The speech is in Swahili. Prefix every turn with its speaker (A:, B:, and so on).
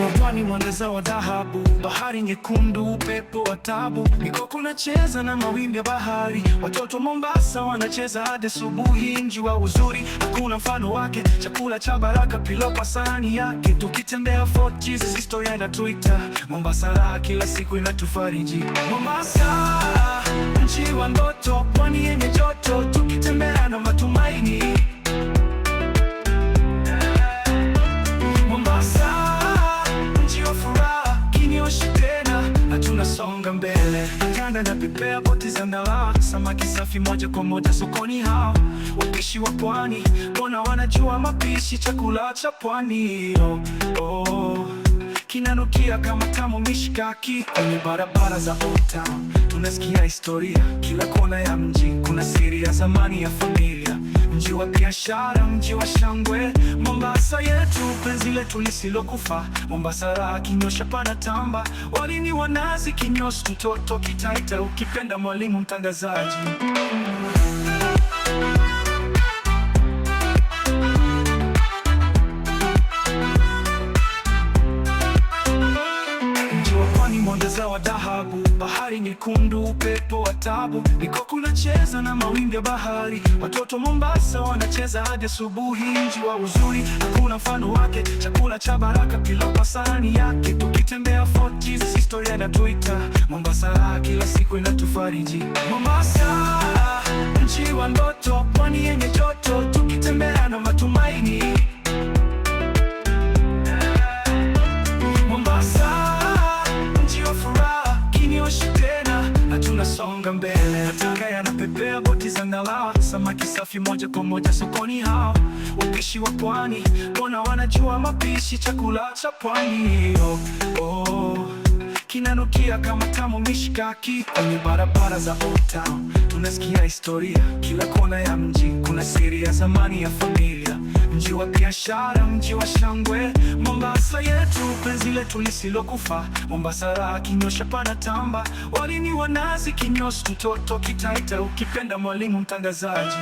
A: wa pwani, mwangaza wa dhahabu, bahari nyekundu, upepo wa tabu, mikoko unacheza na mawimbi ya bahari. Watoto Mombasa wanacheza hadi asubuhi, mji wa uzuri, hakuna mfano wake. Chakula cha baraka, pilau kwa sahani yake. Tukitembea Fort Jesus, historia inatuita. Mombasa raha kila siku inatufariji. Mombasa, mji wa ndoto, pwani yenye joto, tukitembea na matumaini. Tunasonga mbele, kanda na pepea, boti za ndala, samaki safi moja kwa moja sokoni. Hao wapishi wa pwani, mbona wanajua mapishi, chakula cha pwani. Kinanukia kama tamu mishkaki. Kwenye barabara za Old Town tunasikia historia, kila kona ya mji kuna siri ya zamani ya familia. Mji wa biashara, mji wa shangwe, Mombasa yetu, penzi letu lisilokufa. Mombasa raha kinyosha pana tamba, walini wanazi kinyosi, mtoto Kitaita, ukipenda mwalimu mtangazaji. Mwangaza wa dhahabu, bahari nyekundu, upepo wa tabu, mikoko unacheza na mawimbi ya bahari. Watoto Mombasa wanacheza hadi asubuhi, mji wa uzuri, hakuna mfano wake. Chakula cha baraka, pilau kwa sahani yake. Tukitembea Fort Jesus, historia inatuita. Mombasa raha kila siku inatufariji. Mombasa, mji wa ndoto, pwani yenye joto, tukitembea na matumaini. Tunasonga mbele, matanga yanapepea, boti za ngalawa, samaki safi moja kwa moja sokoni. Hao wapishi wa pwani, mbona wanajua mapishi, chakula cha pwani. Kinanukia kama tamu mishkaki. Kwenye barabara za Old Town tunasikia historia, kila kona ya mji kuna siri ya zamani ya familia. Mji wa biashara, mji wa shangwe, Mombasa yetu, penzi letu lisilokufa. Mombasa raha kinyosha pana tamba, walini wanazi kinyosi, mtoto Kitaita, ukipenda mwalimu mtangazaji.